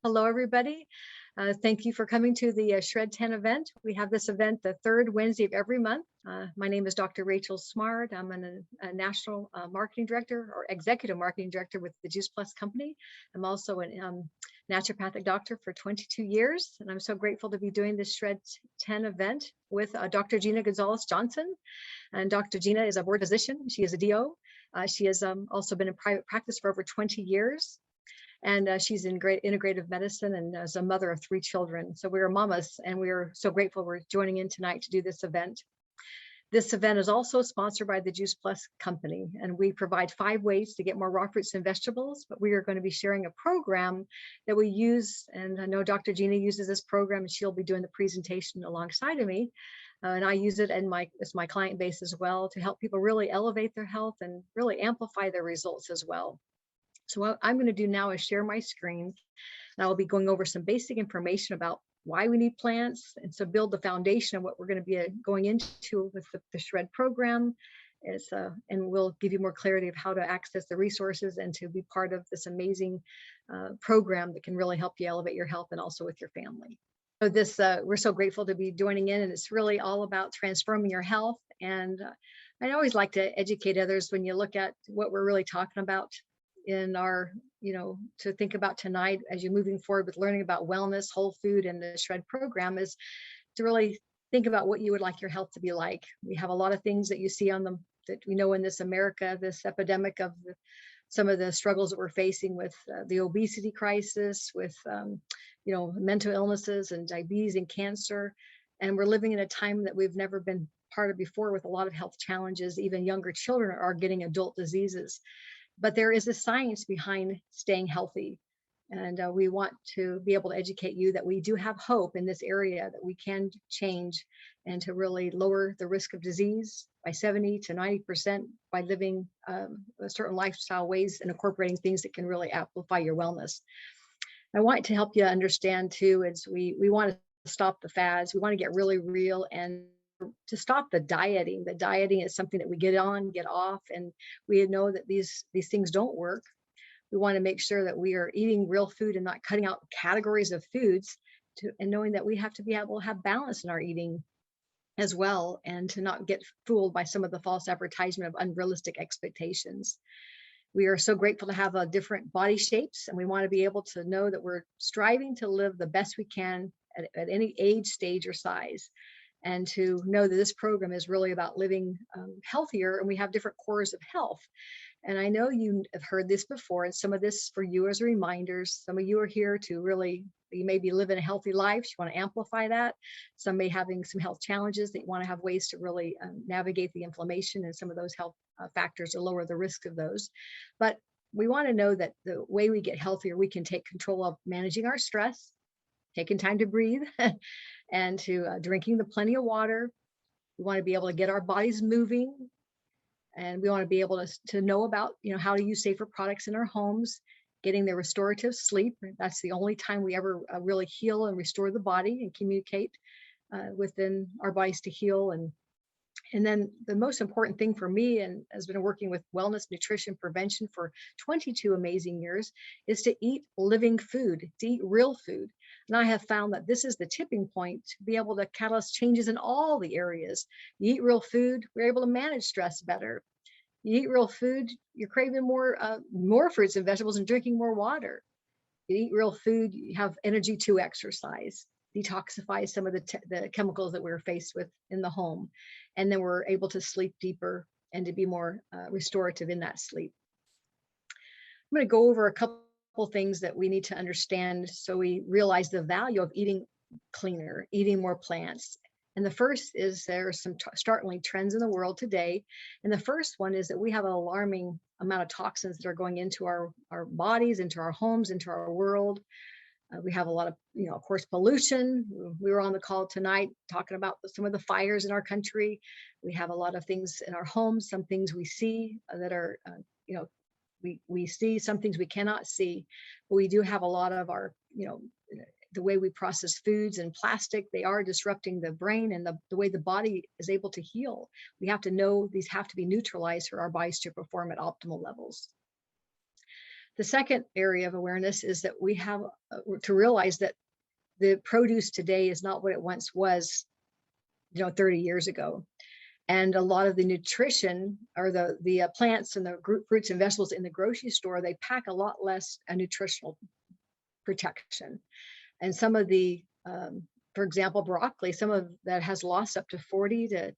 Hello, everybody. Thank you for coming to the Shred 10 event. We have this event the third Wednesday of every month. My name is Dr. Rachel Smart. I'm a national marketing director or executive marketing director with the Juice Plus company. I'm also a naturopathic doctor for 22 years, and I'm so grateful to be doing this Shred 10 event with Dr. Gina Gonzalez Johnson. And Dr. Gina is a board physician. She is a DO. She has also been in private practice for over 20 years. And she's in great integrative medicine and as a mother of 3 children. So we are mamas, and we are so grateful we're joining in tonight to do this event. This event is also sponsored by the Juice Plus company, and we provide 5 ways to get more raw fruits and vegetables, but we are going to be sharing a program that we use, and I know Dr. Gina uses this program, and she'll be doing the presentation alongside of me. And I use it as my client base as well to help people really elevate their health and really amplify their results as well. So what I'm going to do now is share my screen, and I'll be going over some basic information about why we need plants, and so build the foundation of what we're going to be going into with the Shred program. And we'll give you more clarity of how to access the resources and to be part of this amazing program that can really help you elevate your health and also with your family. So we're so grateful to be joining in, and it's really all about transforming your health. And I always like to educate others when you look at what we're really talking about in our, to think about tonight as you're moving forward with learning about wellness, whole food, and the Shred program is to really think about what you would like your health to be like. We have a lot of things that you see on them that we know in this America, this epidemic of some of the struggles that we're facing with the obesity crisis, with mental illnesses and diabetes and cancer. And we're living in a time that we've never been part of before, with a lot of health challenges. Even younger children are getting adult diseases. But there is a science behind staying healthy. And we want to be able to educate you that we do have hope in this area, that we can change and to really lower the risk of disease by 70 to 90% by living certain lifestyle ways and incorporating things that can really amplify your wellness. I want to help you understand too, is we want to stop the fads. We want to get really real and to stop the dieting. The dieting is something that we get on, get off, and we know that these things don't work. We want to make sure that we are eating real food and not cutting out categories of foods, and knowing that we have to be able to have balance in our eating as well, and to not get fooled by some of the false advertisement of unrealistic expectations. We are so grateful to have different body shapes, and we want to be able to know that we're striving to live the best we can at any age, stage, or size. And to know that this program is really about living healthier, and we have different cores of health. And I know you have heard this before, and some of this for you as reminders. Some of you are here to really, you may be living a healthy life, you want to amplify that. Some may having some health challenges that you want to have ways to really navigate the inflammation and some of those health factors to lower the risk of those. But we want to know that the way we get healthier, we can take control of managing our stress, taking time to breathe, and to drinking the plenty of water. We want to be able to get our bodies moving, and we want to be able to know about how to use safer products in our homes, getting the restorative sleep. That's the only time we ever really heal and restore the body and communicate within our bodies to heal. And then the most important thing for me, and has been working with wellness, nutrition, prevention for 22 amazing years, is to eat living food, to eat real food. And I have found that this is the tipping point to be able to catalyze changes in all the areas. You eat real food, we're able to manage stress better. You eat real food, you're craving more fruits and vegetables and drinking more water. You eat real food, you have energy to exercise, detoxify some of the chemicals that we're faced with in the home. And then we're able to sleep deeper and to be more restorative in that sleep. I'm going to go over a couple things that we need to understand so we realize the value of eating cleaner, eating more plants. And the first is there are some startling trends in the world today. And the first one is that we have an alarming amount of toxins that are going into our bodies, into our homes, into our world. We have a lot of, of course, pollution. We were on the call tonight talking about some of the fires in our country. We have a lot of things in our homes, some things we see that are, we see, some things we cannot see. But we do have a lot of our, the way we process foods and plastic, they are disrupting the brain and the way the body is able to heal. We have to know these have to be neutralized for our bodies to perform at optimal levels. The second area of awareness is that we have to realize that the produce today is not what it once was, 30 years ago. And a lot of the nutrition, or the plants and the fruits and vegetables in the grocery store, they pack a lot less nutritional protection. And some of the, for example, broccoli, some of that has lost up to 40 to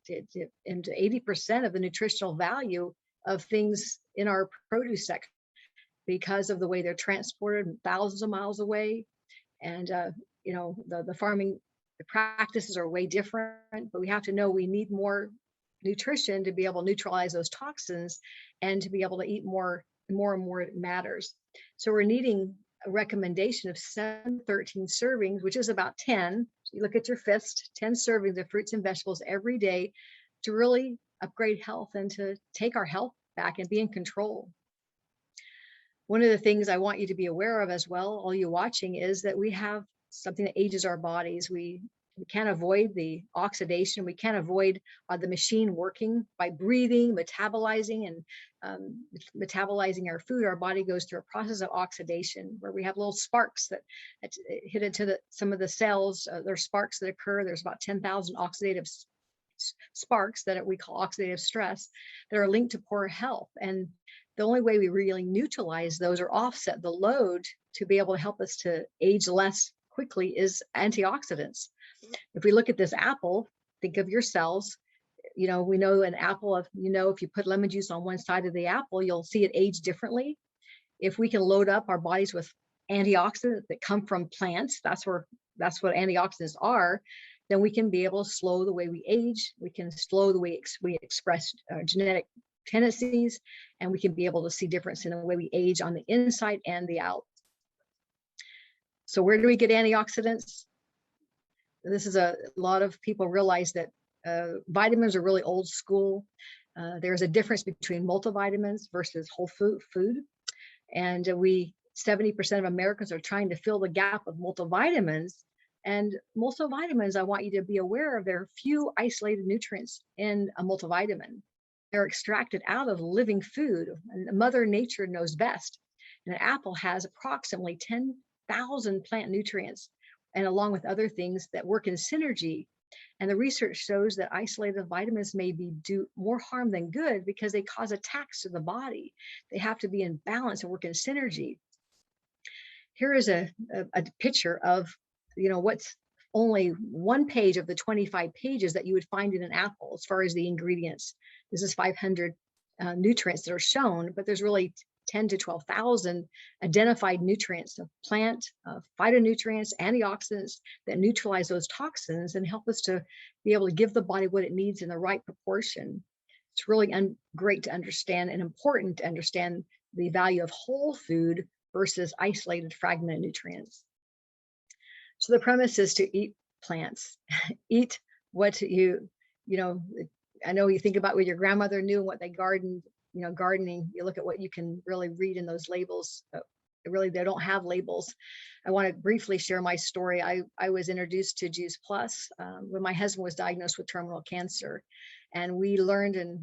80% of the nutritional value of things in our produce section because of the way they're transported thousands of miles away. And, the farming practices are way different, but we have to know we need more nutrition to be able to neutralize those toxins and to be able to eat more and more it matters. So we're needing a recommendation of 13 servings, which is about 10. So you look at your fist, 10 servings of fruits and vegetables every day to really upgrade health and to take our health back and be in control. One of the things I want you to be aware of as well, all you watching, is that we have something that ages our bodies. We can't avoid the oxidation. We can't avoid the machine working by breathing, metabolizing, and metabolizing our food. Our body goes through a process of oxidation where we have little sparks that hit into some of the cells. There's sparks that occur. There's about 10,000 oxidative sparks that we call oxidative stress that are linked to poor health. And the only way we really neutralize those or offset the load to be able to help us to age less quickly is antioxidants. If we look at this apple, think of your cells. We know an apple, if you put lemon juice on one side of the apple, you'll see it age differently. If we can load up our bodies with antioxidants that come from plants, that's what antioxidants are, then we can be able to slow the way we age. We can slow the way we express genetic tendencies, and we can be able to see difference in the way we age on the inside and the out. So where do we get antioxidants? This is a lot of people realize that vitamins are really old school. There's a difference between multivitamins versus whole food. And 70% of Americans are trying to fill the gap of multivitamins. And multivitamins, I want you to be aware of, there are few isolated nutrients in a multivitamin. They're extracted out of living food, and Mother Nature knows best. And an apple has approximately 10,000 plant nutrients, and along with other things that work in synergy. And the research shows that isolated vitamins may do more harm than good because they cause attacks to the body. They have to be in balance and work in synergy. Here is a picture of, what's only one page of the 25 pages that you would find in an apple as far as the ingredients. This is 500 nutrients that are shown, but there's really 10 to 12,000 identified nutrients of plant, phytonutrients, antioxidants that neutralize those toxins and help us to be able to give the body what it needs in the right proportion. It's really great to understand and important to understand the value of whole food versus isolated fragmented nutrients. So the premise is to eat plants, eat what I know you think about what your grandmother knew and what they gardened. Gardening, you look at what you can really read in those labels. Really, they don't have labels. I want to briefly share my story. I was introduced to Juice Plus when my husband was diagnosed with terminal cancer. And we learned, and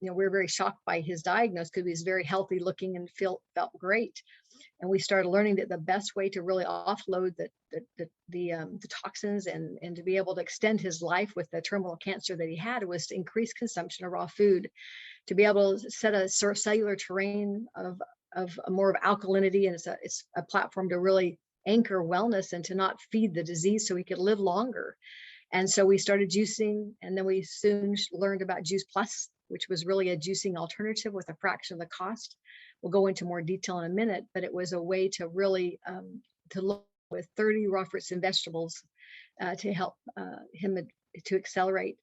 we were very shocked by his diagnosis because he was very healthy looking and felt great. And we started learning that the best way to really offload the toxins and to be able to extend his life with the terminal cancer that he had was to increase consumption of raw food, to be able to set a cellular terrain of more of alkalinity, and it's a platform to really anchor wellness and to not feed the disease so we could live longer. And so we started juicing, and then we soon learned about Juice Plus, which was really a juicing alternative with a fraction of the cost. We'll go into more detail in a minute, but it was a way to really to look with 30 raw fruits and vegetables to help him to accelerate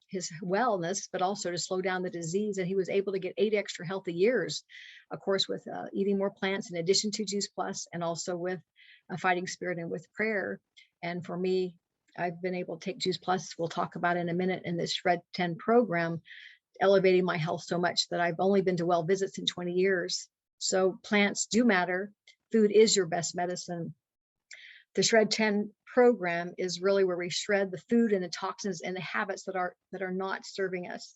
his wellness, but also to slow down the disease. And he was able to get 8 extra healthy years, of course, with eating more plants in addition to Juice Plus, and also with a fighting spirit and with prayer. And for me, I've been able to take Juice Plus, we'll talk about in a minute, in this Shred 10 program, elevating my health so much that I've only been to well visits in 20 years. So plants do matter. Food is your best medicine. The Shred 10 program is really where we shred the food and the toxins and the habits that are not serving us.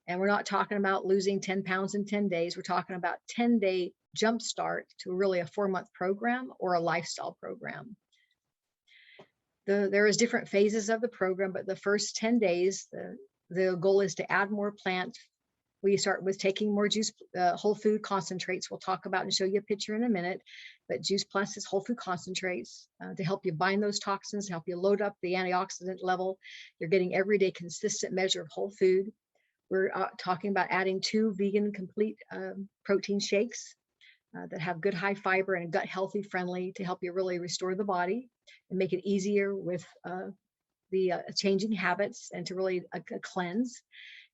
And we're not talking about losing 10 pounds in 10 days. We're talking about 10-day jumpstart to really a 4-month program or a lifestyle program. There is different phases of the program, but the first 10 days, the goal is to add more plants. We start with taking more juice, whole food concentrates. We'll talk about and show you a picture in a minute, but Juice Plus is whole food concentrates to help you bind those toxins, help you load up the antioxidant level. You're getting everyday consistent measure of whole food. We're talking about adding 2 vegan complete protein shakes that have good high fiber and gut healthy friendly to help you really restore the body and make it easier with the changing habits and to really cleanse.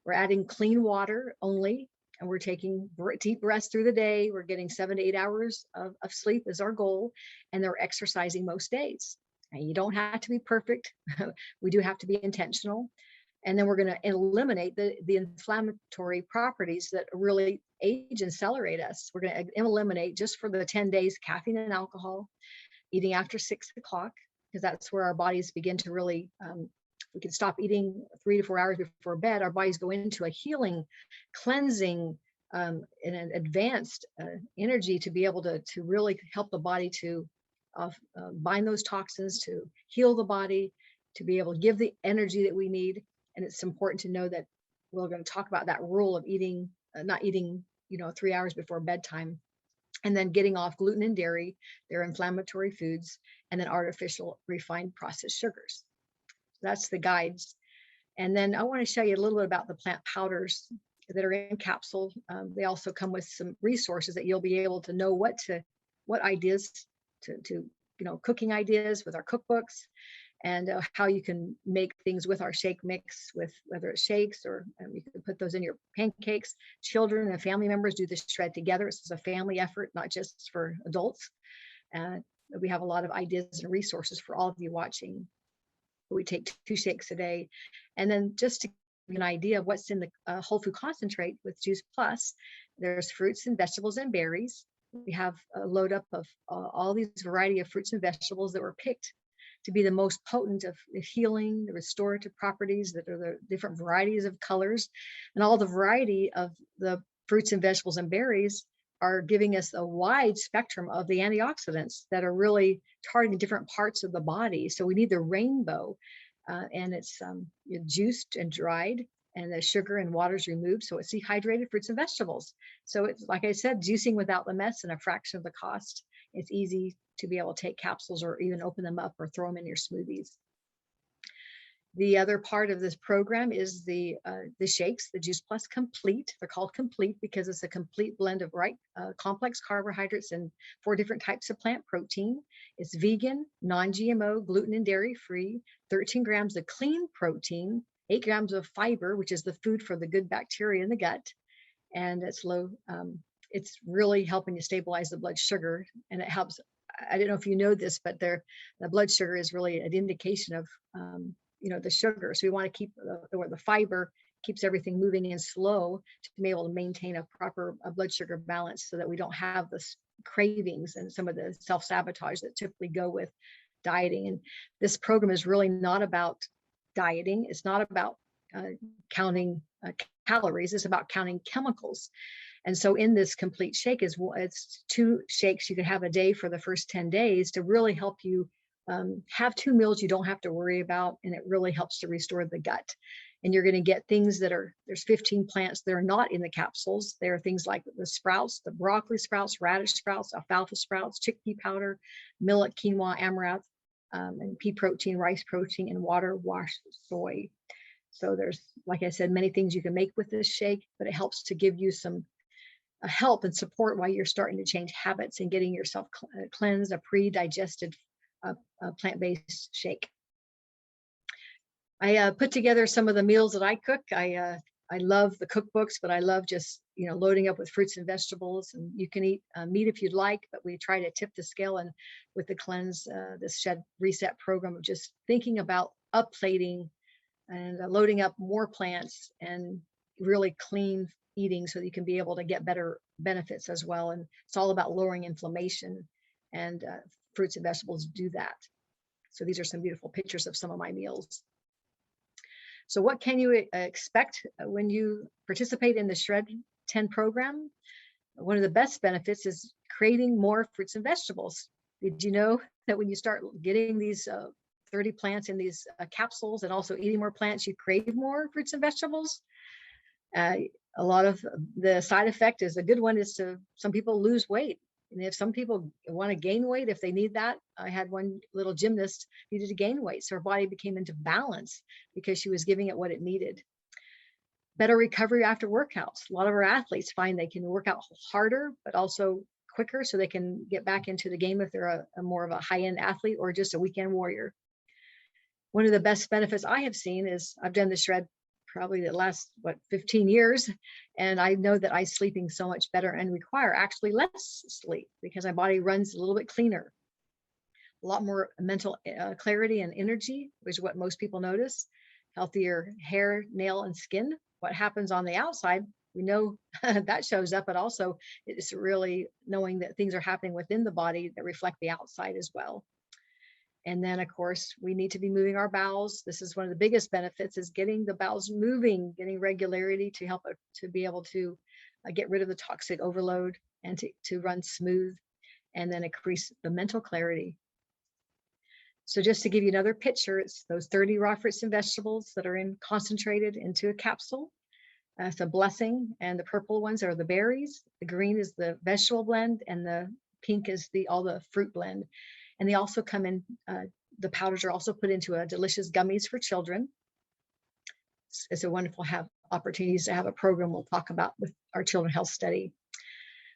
We're adding clean water only, and we're taking deep breaths through the day. We're getting 7 to 8 hours of sleep is our goal, and they're exercising most days. And you don't have to be perfect. We do have to be intentional. And then we're going to eliminate the inflammatory properties that really age and accelerate us. We're going to eliminate, just for the 10 days, caffeine and alcohol, eating after 6 o'clock, because that's where our bodies begin to really, we can stop eating 3 to 4 hours before bed. Our bodies go into a healing, cleansing, and an advanced energy to be able to really help the body to bind those toxins, to heal the body, to be able to give the energy that we need. And it's important to know that we're going to talk about that rule of eating, not eating, 3 hours before bedtime, and then getting off gluten and dairy, they're inflammatory foods, and then artificial refined processed sugars. That's the guides. And then I want to show you a little bit about the plant powders that are in capsule. They also come with some resources that you'll be able to know what ideas to cooking ideas with our cookbooks, and how you can make things with our shake mix, with whether it's shakes or you can put those in your pancakes. Children and family members do this shred together. This is a family effort, not just for adults. We have a lot of ideas and resources for all of you watching. We take 2 shakes a day. And then just to give you an idea of what's in the whole food concentrate with Juice Plus, there's fruits and vegetables and berries. We have a load up of all these variety of fruits and vegetables that were picked to be the most potent of the healing, the restorative properties, that are the different varieties of colors, and all the variety of the fruits and vegetables and berries are giving us a wide spectrum of the antioxidants that are really targeting different parts of the body. So we need the rainbow, and it's juiced and dried, and the sugar and water is removed. So it's dehydrated fruits and vegetables. So it's, like I said, juicing without the mess and a fraction of the cost. It's easy to be able to take capsules or even open them up or throw them in your smoothies. The other part of this program is the shakes, the Juice Plus Complete. They're called Complete because it's a complete blend of complex carbohydrates and 4 different types of plant protein. It's vegan, non-GMO, gluten and dairy free, 13 grams of clean protein, 8 grams of fiber, which is the food for the good bacteria in the gut, and it's low. It's really helping to stabilize the blood sugar, and it helps. I don't know if you know this, but the blood sugar is really an indication of the sugar. So we want to keep the fiber keeps everything moving in slow to be able to maintain a proper blood sugar balance, so that we don't have the cravings and some of the self-sabotage that typically go with dieting. And this program is really not about dieting. It's not about counting calories. It's about counting chemicals. And so in this complete shake it's 2 shakes you can have a day for the first 10 days to really help you have 2 meals you don't have to worry about, and it really helps to restore the gut. And you're going to get things there's 15 plants that are not in the capsules. There are things like the sprouts, the broccoli sprouts, radish sprouts, alfalfa sprouts, chickpea powder, millet, quinoa, amaranth, and pea protein, rice protein, and water washed soy. So there's, like I said, many things you can make with this shake, but it helps to give you some help and support while you're starting to change habits and getting yourself cleansed, a pre-digested plant-based shake. I put together some of the meals that I cook. I love the cookbooks, but I love just loading up with fruits and vegetables. And you can eat meat if you'd like, but we try to tip the scale. And with the cleanse, this Shed Reset program of just thinking about up-plating and loading up more plants and really clean eating, so that you can be able to get better benefits as well. And it's all about lowering inflammation, and fruits and vegetables do that. So these are some beautiful pictures of some of my meals. So what can you expect when you participate in the Shred 10 program? One of the best benefits is creating more fruits and vegetables. Did you know that when you start getting these 30 plants in these capsules and also eating more plants, you crave more fruits and vegetables? Uh, a lot of the side effect is a good one is to some people lose weight. And if some people want to gain weight, if they need that, I had one little gymnast needed to gain weight. So her body became into balance because she was giving it what it needed. Better recovery after workouts. A lot of our athletes find they can work out harder, but also quicker so they can get back into the game if they're a more of a high-end athlete or just a weekend warrior. One of the best benefits I have seen is I've done the shred probably the last 15 years, and I know that I'm sleeping so much better and require actually less sleep because my body runs a little bit cleaner. A lot more mental clarity and energy, which is what most people notice. Healthier hair, nail, and skin. What happens on the outside, we know that shows up, but also it's really knowing that things are happening within the body that reflect the outside as well. And then, of course, we need to be moving our bowels. This is one of the biggest benefits is getting the bowels moving, getting regularity to help it to be able to get rid of the toxic overload and to run smooth, and then increase the mental clarity. So just to give you another picture, it's those 30 raw fruits and vegetables that are concentrated into a capsule. It's a blessing, and the purple ones are the berries. The green is the vegetable blend, and the pink is all the fruit blend. And they also come in, the powders are also put into a delicious gummies for children. It's a wonderful opportunities to have a program we'll talk about with our children health study.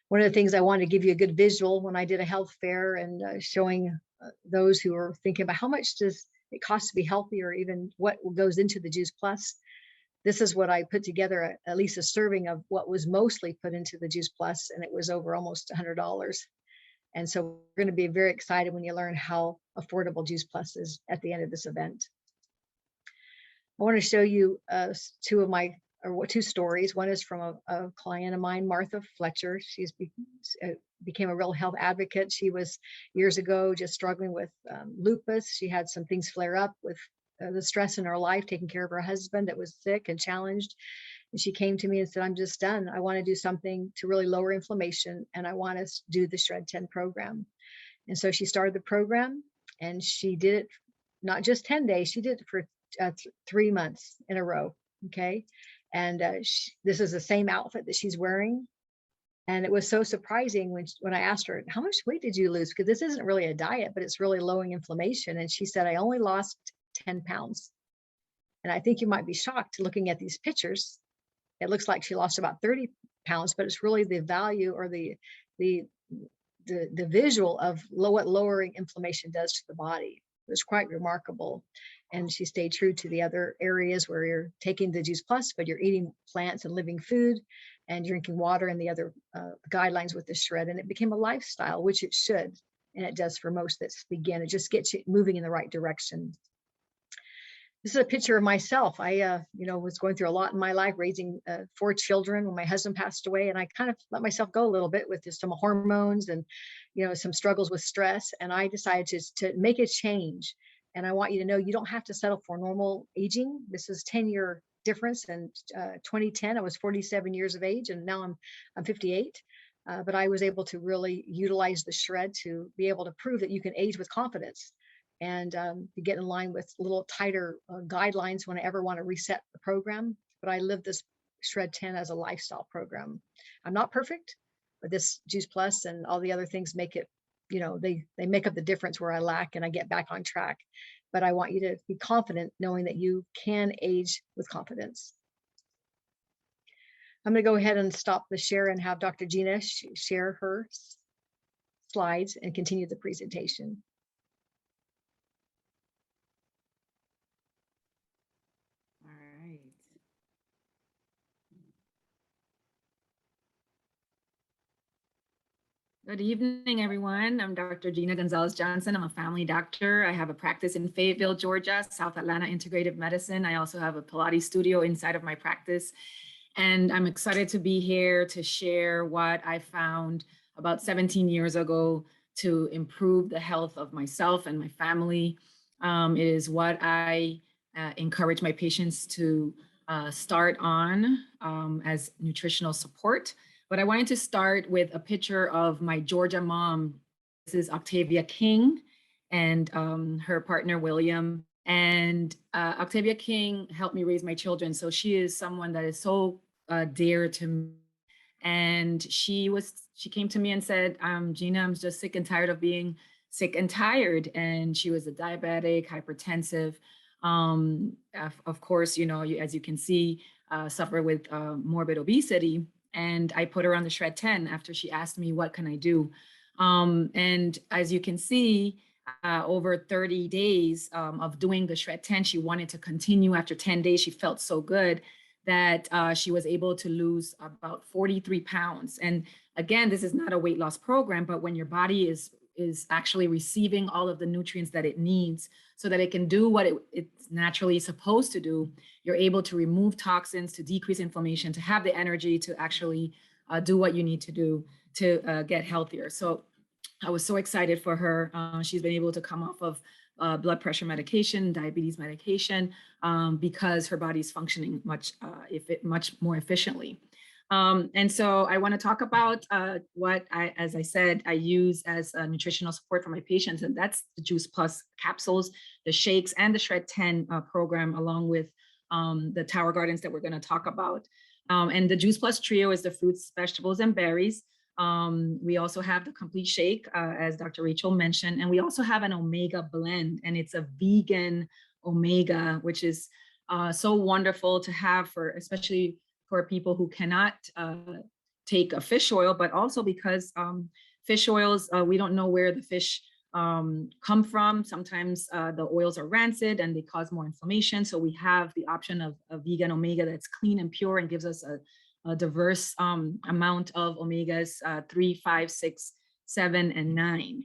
One of the things I wanted to give you a good visual when I did a health fair and showing those who are thinking about how much does it cost to be healthy or even what goes into the Juice Plus. This is what I put together, at least a serving of what was mostly put into the Juice Plus, and it was over almost $100. And so we're going to be very excited when you learn how affordable Juice Plus is at the end of this event. I want to show you two stories. One is from a client of mine, Martha Fletcher. She's became a real health advocate. She was years ago just struggling with lupus. She had some things flare up with the stress in her life, taking care of her husband that was sick and challenged. And she came to me and said, I'm just done. I want to do something to really lower inflammation, and I want to do the Shred 10 program. And so she started the program, and she did it not just 10 days, she did it for 3 months in a row. Okay. And this is the same outfit that she's wearing. And it was so surprising when I asked her, how much weight did you lose? Because this isn't really a diet, but it's really lowering inflammation. And she said, I only lost 10 pounds. And I think you might be shocked looking at these pictures. It looks like she lost about 30 pounds, but it's really the value or the visual of what lowering inflammation does to the body. It was quite remarkable. And she stayed true to the other areas where you're taking the Juice Plus, but you're eating plants and living food and drinking water and the other guidelines with the shred. And it became a lifestyle, which it should. And it does for most that begin. It just gets you moving in the right direction. This is a picture of myself. I, was going through a lot in my life, raising 4 children when my husband passed away, and I kind of let myself go a little bit with just some hormones and, some struggles with stress. And I decided to make a change. And I want you to know you don't have to settle for normal aging. This is 10-year difference. In 2010, I was 47 years of age, and now I'm 58. But I was able to really utilize the shred to be able to prove that you can age with confidence. And to get in line with a little tighter guidelines when I ever want to reset the program. But I live this Shred 10 as a lifestyle program. I'm not perfect, but this Juice Plus and all the other things make it, they make up the difference where I lack and I get back on track. But I want you to be confident knowing that you can age with confidence. I'm going to go ahead and stop the share and have Dr. Gina share her slides and continue the presentation. Good evening, everyone. I'm Dr. Gina Gonzalez-Johnson. I'm a family doctor. I have a practice in Fayetteville, Georgia, South Atlanta Integrative Medicine. I also have a Pilates studio inside of my practice. And I'm excited to be here to share what I found about 17 years ago to improve the health of myself and my family. It is what I encourage my patients to start on as nutritional support. But I wanted to start with a picture of my Georgia mom. This is Octavia King and her partner, William. And Octavia King helped me raise my children. So she is someone that is so dear to me. And she came to me and said, Gina, I'm just sick and tired of being sick and tired. And she was a diabetic, hypertensive. Of course, as you can see, suffer with morbid obesity. And I put her on the Shred 10 after she asked me, what can I do? And as you can see, over 30 days of doing the Shred 10, she wanted to continue. After 10 days, she felt so good that she was able to lose about 43 pounds. And again, this is not a weight loss program, but when your body is actually receiving all of the nutrients that it needs so that it can do what it's naturally supposed to do, you're able to remove toxins, to decrease inflammation, to have the energy to actually do what you need to do to get healthier. So I was so excited for her. She's been able to come off of blood pressure medication, diabetes medication, because her body's functioning much more efficiently. And so I want to talk about what as I said, I use as a nutritional support for my patients, and that's the Juice Plus capsules, the shakes, and the Shred 10 program, along with the Tower Gardens that we're going to talk about. And the Juice Plus trio is the fruits, vegetables, and berries. We also have the complete shake, as Dr. Rachel mentioned, and we also have an omega blend, and it's a vegan omega, which is so wonderful to have especially for people who cannot take a fish oil, but also because fish oils, we don't know where the fish come from. Sometimes the oils are rancid and they cause more inflammation. So we have the option of a vegan omega that's clean and pure and gives us a diverse amount of omegas 3, 5, 6, 7, and 9.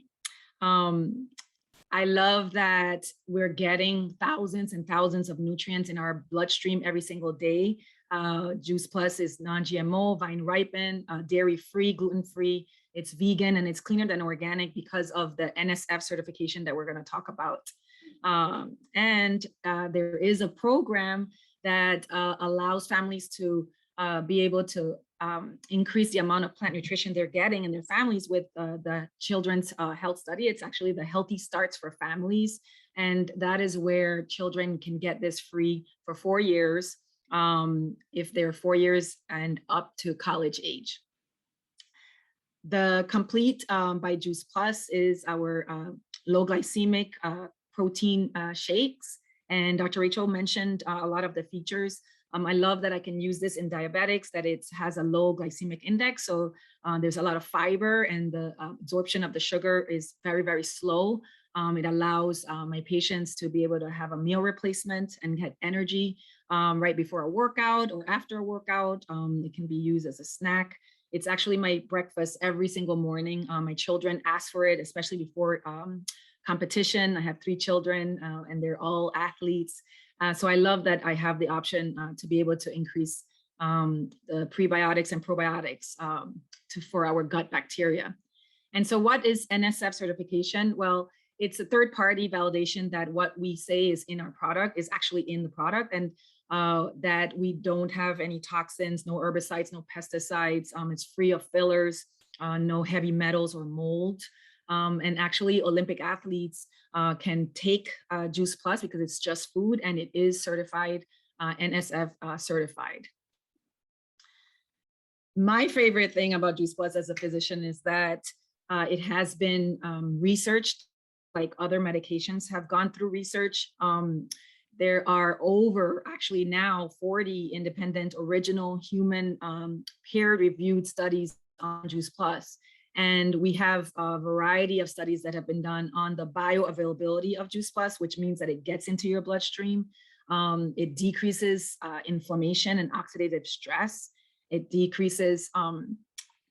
I love that we're getting thousands and thousands of nutrients in our bloodstream every single day. Juice Plus is non-GMO, vine ripened, dairy-free, gluten-free. It's vegan and it's cleaner than organic because of the NSF certification that we're going to talk about. And there is a program that allows families to be able to increase the amount of plant nutrition they're getting in their families with the Children's Health Study. It's actually the Healthy Starts for Families. And that is where children can get this free for 4 years if they're 4 years and up to college age. The Complete by Juice Plus is our low glycemic protein shakes. And Dr. Rachel mentioned a lot of the features. I love that I can use this in diabetics, that it has a low glycemic index. So there's a lot of fiber and the absorption of the sugar is very, very slow. It allows my patients to be able to have a meal replacement and get energy right before a workout or after a workout. It can be used as a snack. It's actually my breakfast every single morning. My children ask for it, especially before competition. I have 3 children and they're all athletes. So I love that I have the option to be able to increase the prebiotics and probiotics for our gut bacteria. And so what is NSF certification? Well, it's a third-party validation that what we say is in our product is actually in the product, and that we don't have any toxins, no herbicides, no pesticides. It's free of fillers, no heavy metals or mold. And actually Olympic athletes can take Juice Plus because it's just food and it is certified, NSF certified. My favorite thing about Juice Plus as a physician is that it has been researched like other medications have gone through research. There are over actually now 40 independent original human peer-reviewed studies on Juice Plus. And we have a variety of studies that have been done on the bioavailability of Juice Plus, which means that it gets into your bloodstream. It decreases inflammation and oxidative stress. It decreases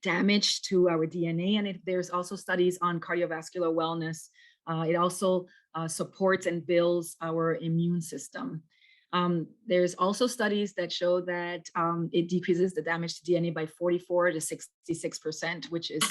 damage to our DNA. And there's also studies on cardiovascular wellness. It also supports and builds our immune system. There's also studies that show that it decreases the damage to DNA by 44 to 66%, which is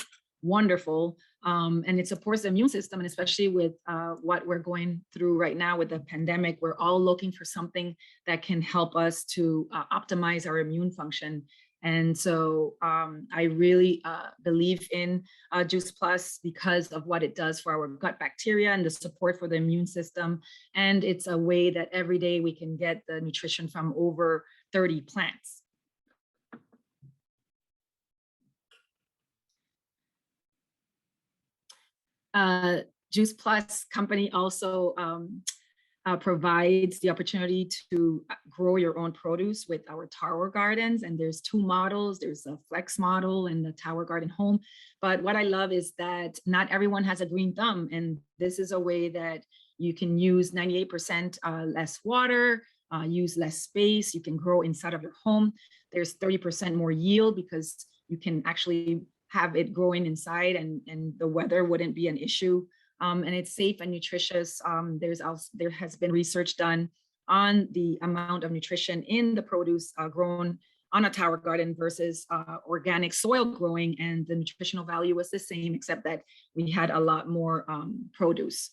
wonderful. And it supports the immune system, and especially with what we're going through right now with the pandemic, we're all looking for something that can help us to optimize our immune function. And so I really believe in Juice Plus because of what it does for our gut bacteria and the support for the immune system. And it's a way that every day we can get the nutrition from over 30 plants. Juice Plus company also provides the opportunity to grow your own produce with our tower gardens. And there's two models. There's a flex model and the tower garden home. But what I love is that not everyone has a green thumb. And this is a way that you can use 98% less water, use less space. You can grow inside of your home. There's 30% more yield because you can actually have it growing inside and the weather wouldn't be an issue. And it's safe and nutritious. There has been research done on the amount of nutrition in the produce grown on a tower garden versus organic soil growing, and the nutritional value was the same, except that we had a lot more produce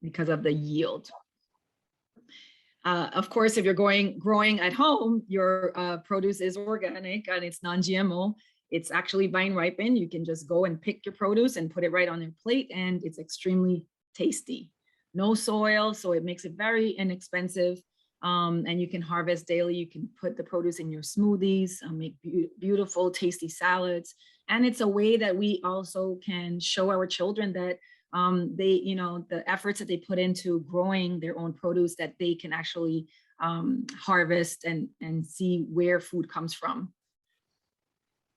because of the yield. Of course, if you're growing at home, your produce is organic and it's non-GMO. It's actually vine ripened. You can just go and pick your produce and put it right on your plate, and it's extremely tasty. No soil, so it makes it very inexpensive. And you can harvest daily. You can put the produce in your smoothies, make beautiful, tasty salads. And it's a way that we also can show our children that they, the efforts that they put into growing their own produce, that they can actually harvest and see where food comes from.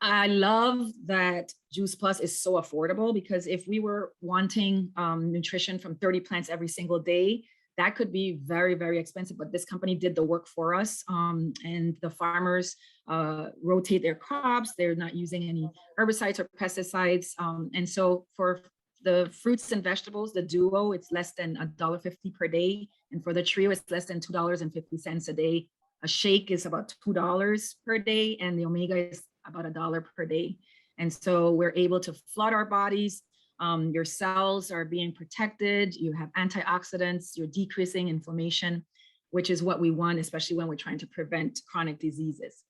I love that Juice Plus is so affordable, because if we were wanting nutrition from 30 plants every single day, that could be very, very expensive. But this company did the work for us, and the farmers rotate their crops. They're not using any herbicides or pesticides. And so for the fruits and vegetables, the duo, it's less than $1.50 per day. And for the trio, it's less than $2.50 a day. A shake is about $2 per day, and the omega is about $1 per day. And so we're able to flood our bodies. Your cells are being protected. You have antioxidants. You're decreasing inflammation, which is what we want, especially when we're trying to prevent chronic diseases.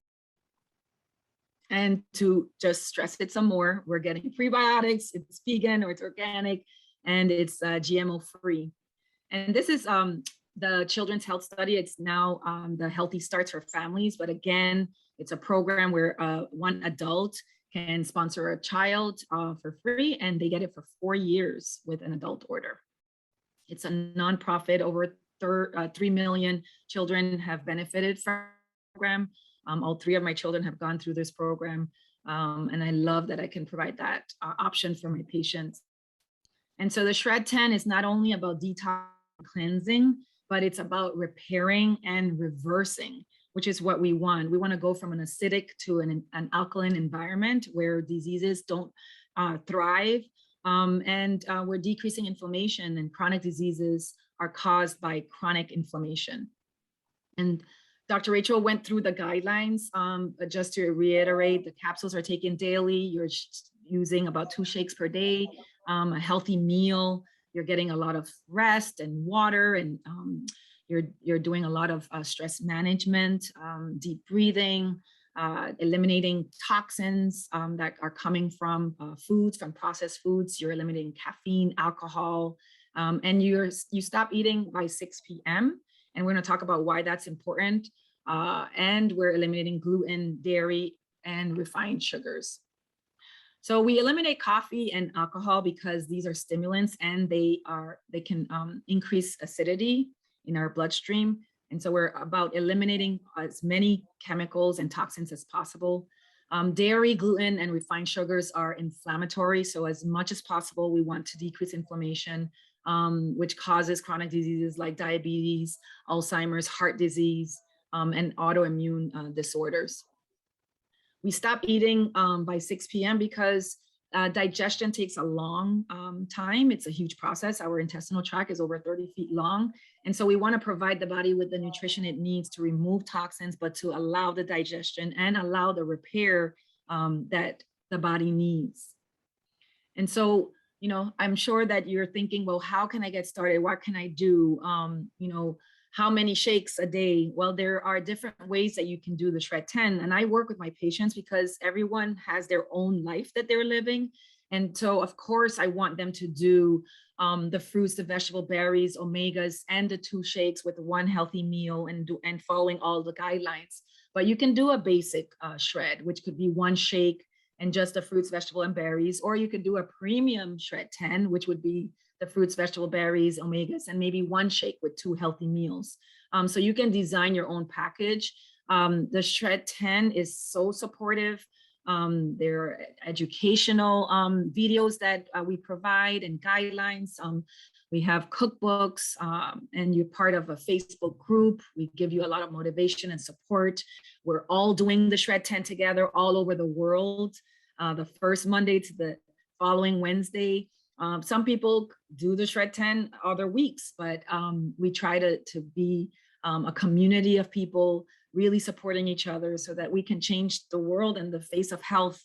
And to just stress it some more, we're getting prebiotics. It's vegan, or it's organic, and it's GMO free. And this is the Children's Health Study. It's now the Healthy Starts for Families. But again, it's a program where one adult can sponsor a child for free, and they get it for 4 years with an adult order. It's a nonprofit. Over 3 million children have benefited from the program. All 3 of my children have gone through this program. And I love that I can provide that option for my patients. And so the Shred 10 is not only about detox cleansing, but it's about repairing and reversing, which is what we want. We want to go from an acidic to an alkaline environment where diseases don't thrive. And we're decreasing inflammation, and chronic diseases are caused by chronic inflammation. And Dr. Rachel went through the guidelines. Just to reiterate, the capsules are taken daily. You're using about 2 shakes per day, a healthy meal. You're getting a lot of rest and water, and you're doing a lot of stress management, deep breathing, eliminating toxins that are coming from foods, from processed foods. You're eliminating caffeine, alcohol, and you stop eating by 6 p.m. And we're going to talk about why that's important. And we're eliminating gluten, dairy, and refined sugars. So we eliminate coffee and alcohol because these are stimulants, and they can increase acidity in our bloodstream. And so we're about eliminating as many chemicals and toxins as possible. Dairy, gluten, and refined sugars are inflammatory. So as much as possible, we want to decrease inflammation, which causes chronic diseases like diabetes, Alzheimer's, heart disease, and autoimmune disorders. We stop eating by 6 p.m. because digestion takes a long time. It's a huge process. Our intestinal tract is over 30 feet long. And so we want to provide the body with the nutrition it needs to remove toxins, but to allow the digestion and allow the repair that the body needs. And so, I'm sure that you're thinking, well, how can I get started? What can I do? how many shakes a day? Well, there are different ways that you can do the Shred 10. And I work with my patients because everyone has their own life that they're living. And so, of course, I want them to do the fruits, the vegetable, berries, omegas, and the 2 shakes with 1 healthy meal and following all the guidelines. But you can do a basic shred, which could be 1 shake and just the fruits, vegetable, and berries, or you could do a premium Shred 10, which would be the fruits, vegetable, berries, omegas, and maybe 1 shake with 2 healthy meals. So you can design your own package. The Shred 10 is so supportive. There are educational videos that we provide and guidelines. We have cookbooks, and you're part of a Facebook group. We give you a lot of motivation and support. We're all doing the Shred 10 together all over the world. The first Monday to the following Wednesday. Some people do the Shred 10 other weeks, but we try to be a community of people really supporting each other so that we can change the world and the face of health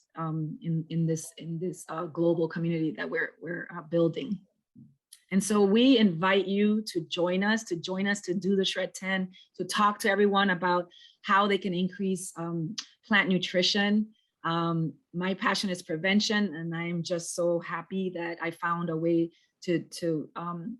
in this global community that we're building. And so we invite you to join us to do the Shred 10, to talk to everyone about how they can increase plant nutrition. My passion is prevention, and I am just so happy that I found a way to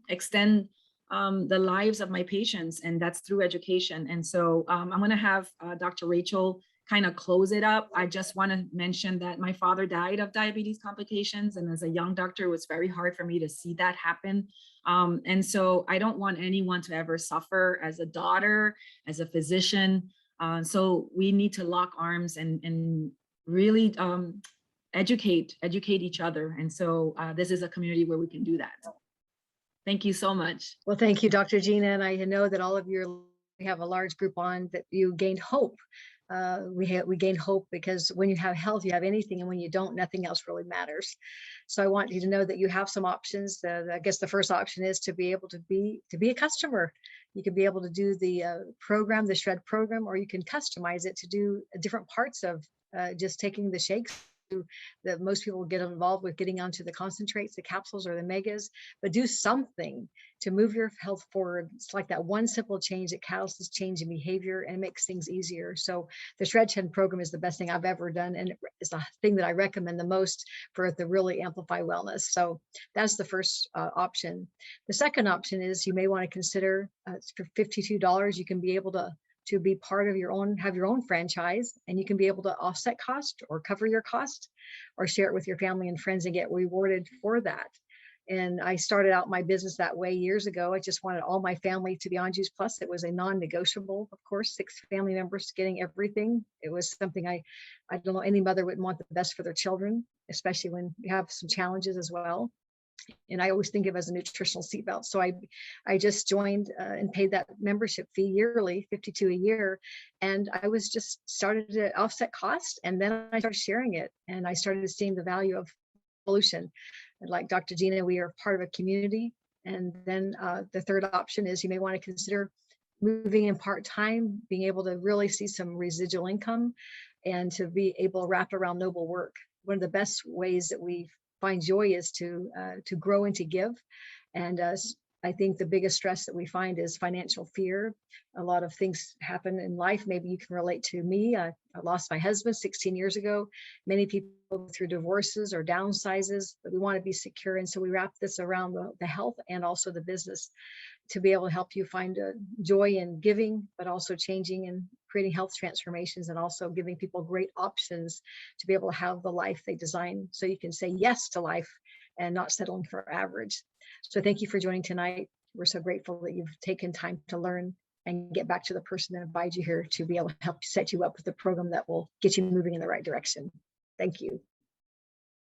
extend the lives of my patients, and that's through education. And so I'm going to have Dr. Rachel kind of close it up. I just want to mention that my father died of diabetes complications, and as a young doctor, it was very hard for me to see that happen. And so I don't want anyone to ever suffer as a daughter, as a physician. So we need to lock arms and really educate each other. And so this is a community where we can do that. Thank you so much. Well, thank you, Dr. Gina. And I know that all of we have a large group on that you gained hope. We gain hope because when you have health, you have anything, and when you don't, nothing else really matters. So I want you to know that you have some options. I guess the first option is to be able to be a customer. You can be able to do the program, the Shred program, or you can customize it to do different parts of just taking the shakes that most people get involved with, getting onto the concentrates, the capsules, or the megas, but do something to move your health forward. It's like that one simple change that catalyzes change in behavior and makes things easier. So the Shred 10 program is the best thing I've ever done, and it's the thing that I recommend the most for it to really amplify wellness. So that's the first option. The second option is you may want to consider for $52, you can be able to be part of have your own franchise, and you can be able to offset cost or cover your cost or share it with your family and friends and get rewarded for that. And I started out my business that way years ago. I just wanted all my family to be on Juice Plus. It was a non-negotiable, of course, 6 family members getting everything. It was something I don't know, any mother would want the best for their children, especially when you have some challenges as well. And I always think of it as a nutritional seatbelt. So I just joined and paid that membership fee yearly, $52 a year. And I was just started to offset cost. And then I started sharing it, and I started seeing the value of evolution. And like Dr. Gina, we are part of a community. And then the third option is you may want to consider moving in part-time, being able to really see some residual income and to be able to wrap around noble work. One of the best ways that we find joy is to grow and to give. And I think the biggest stress that we find is financial fear. A lot of things happen in life. Maybe you can relate to me. I lost my husband 16 years ago. Many people go through divorces or downsizes, but we want to be secure. And so we wrap this around the health and also the business to be able to help you find joy in giving, but also changing and creating health transformations, and also giving people great options to be able to have the life they design, so you can say yes to life and not settling for average. So thank you for joining tonight. We're so grateful that you've taken time to learn and get back to the person that invited you here to be able to help set you up with a program that will get you moving in the right direction. Thank you.